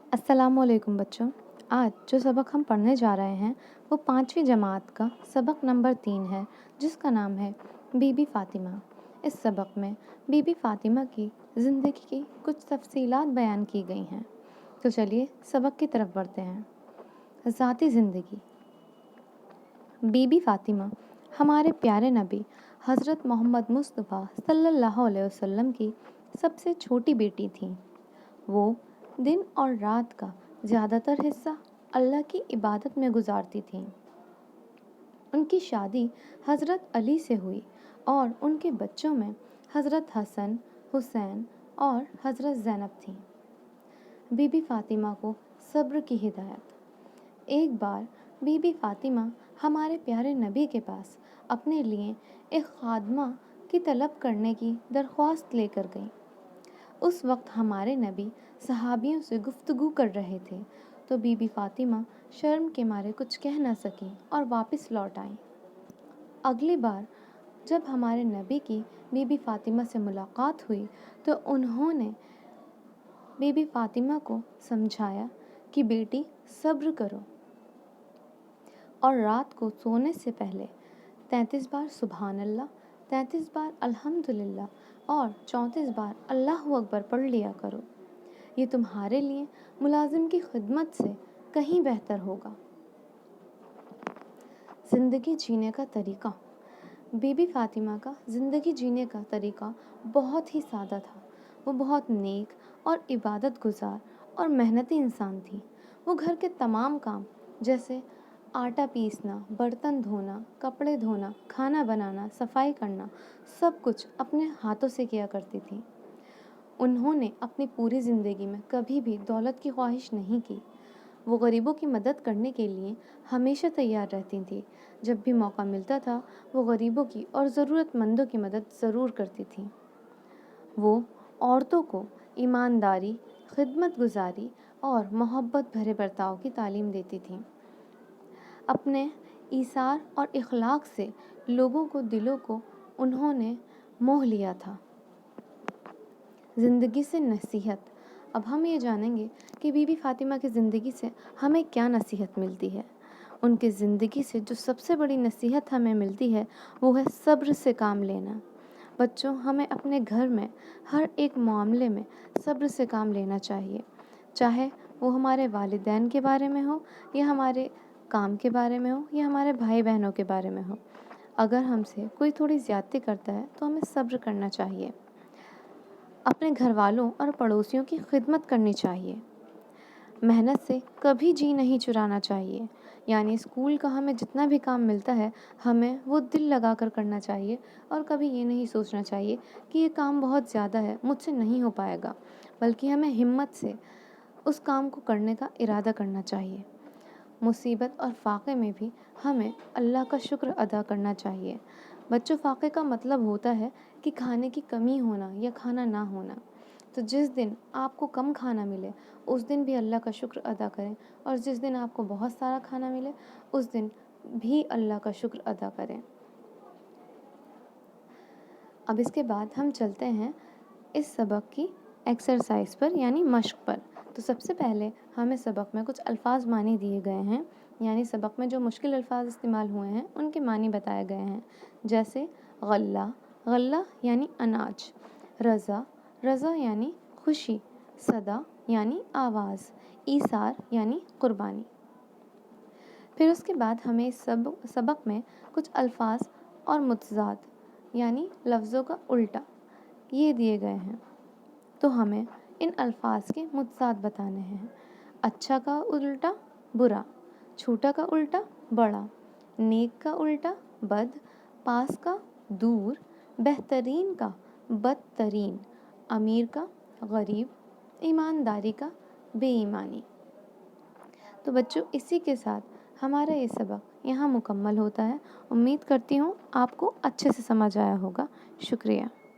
अस्सलाम वालेकुम बच्चों। आज जो सबक हम पढ़ने जा रहे हैं वो 5वीं जमात का सबक नंबर 3 है, जिसका नाम है बीबी फ़ातिमा। इस सबक में बीबी फ़ातिमा की ज़िंदगी की कुछ तफ़सीलात बयान की गई हैं। तो चलिए सबक की तरफ बढ़ते हैं। ज़ाती ज़िंदगी। बीबी फ़ातिमा हमारे प्यारे नबी हज़रत मोहम्मद मुस्तफ़ा सल्लल्लाहु अलैहि वसल्लम की सबसे छोटी बेटी थीं। वो दिन और रात का ज़्यादातर हिस्सा अल्लाह की इबादत में गुजारती थीं। उनकी शादी हज़रत अली से हुई और उनके बच्चों में हज़रत हसन, हुसैन और हज़रत ज़ैनब थीं। बीबी फ़ातिमा को सब्र की हिदायत। एक बार बीबी फ़ातिमा हमारे प्यारे नबी के पास अपने लिए एक खादमा की तलब करने की दरख्वास्त लेकर गईं। उस वक्त हमारे नबी सहाबियों से गुफ्तगू कर रहे थे, तो बीबी फ़ातिमा शर्म के मारे कुछ कह न सकीं और वापस लौट आईं। अगली बार जब हमारे नबी की बीबी फ़ातिमा से मुलाकात हुई तो उन्होंने बीबी फ़ातिमा को समझाया कि बेटी सब्र करो और रात को सोने से पहले 33 बार सुबहान अल्लाह, 33 बार अल्हम्दुलिल्लाह और 34 बार अल्लाहु अकबर पढ़ लिया करो। ये तुम्हारे लिए मुलाजिम की खिदमत से कहीं बेहतर होगा। ज़िंदगी जीने का तरीक़ा। बीबी फ़ातिमा का ज़िंदगी जीने का तरीक़ा बहुत ही सादा था। वो बहुत नेक और इबादत गुज़ार और मेहनती इंसान थी। वो घर के तमाम काम जैसे आटा पीसना, बर्तन धोना, कपड़े धोना, खाना बनाना, सफाई करना, सब कुछ अपने हाथों से किया करती थी। उन्होंने अपनी पूरी ज़िंदगी में कभी भी दौलत की ख्वाहिश नहीं की। वो गरीबों की मदद करने के लिए हमेशा तैयार रहती थी। जब भी मौका मिलता था वो गरीबों की और ज़रूरतमंदों की मदद ज़रूर करती थी। वो औरतों को ईमानदारी, खिदमत गुजारी और मोहब्बत भरे बर्ताव की तालीम देती थी। अपने ईसार और इखलाक से लोगों को दिलों को उन्होंने मोह लिया था। ज़िंदगी से नसीहत। अब हम ये जानेंगे कि बीबी फ़ातिमा की ज़िंदगी से हमें क्या नसीहत मिलती है। उनकी ज़िंदगी से जो सबसे बड़ी नसीहत हमें मिलती है वो है सब्र से काम लेना। बच्चों, हमें अपने घर में हर एक मामले में सब्र से काम लेना चाहिए, चाहे वो हमारे वालिदैन के बारे में हो या हमारे काम के बारे में हो या हमारे भाई बहनों के बारे में हो। अगर हमसे कोई थोड़ी ज़्यादती करता है तो हमें सब्र करना चाहिए। अपने घर वालों और पड़ोसियों की खिदमत करनी चाहिए। मेहनत से कभी जी नहीं चुराना चाहिए, यानी स्कूल का हमें जितना भी काम मिलता है हमें वो दिल लगा कर करना चाहिए और कभी ये नहीं सोचना चाहिए कि ये काम बहुत ज़्यादा है, मुझसे नहीं हो पाएगा, बल्कि हमें हिम्मत से उस काम को करने का इरादा करना चाहिए। मुसीबत और फ़ाक़े में भी हमें अल्लाह का शुक्र अदा करना चाहिए। बच्चों, फ़ाक़े का मतलब होता है कि खाने की कमी होना या खाना ना होना। तो जिस दिन आपको कम खाना मिले उस दिन भी अल्लाह का शुक्र अदा करें और जिस दिन आपको बहुत सारा खाना मिले उस दिन भी अल्लाह का शुक्र अदा करें। अब इसके बाद हम चलते हैं इस सबक की एक्सरसाइज पर, यानी मश्क पर। तो सबसे पहले हमें सबक में कुछ अल्फाज मानी दिए गए हैं, यानी सबक में जो मुश्किल अल्फाज इस्तेमाल हुए हैं उनके मानी बताए गए हैं। जैसे गल्ला, गल्ला यानी अनाज, रज़ा, रज़ा यानी खुशी, सदा यानी आवाज़, ईसार यानी कुर्बानी। फिर उसके बाद हमें सबक में कुछ अल्फाज और मुतज़ाद यानी लफ्ज़ों का उल्टा ये दिए गए हैं। तो हमें इन अल्फाज के मुतज़ाद बताने हैं। अच्छा का उल्टा बुरा, छोटा का उल्टा बड़ा, नेक का उल्टा बद, पास का दूर, बेहतरीन का बदतरीन, अमीर का गरीब, ईमानदारी का बेईमानी। तो बच्चों, इसी के साथ हमारा ये सबक यहाँ मुकम्मल होता है। उम्मीद करती हूँ आपको अच्छे से समझ आया होगा। शुक्रिया।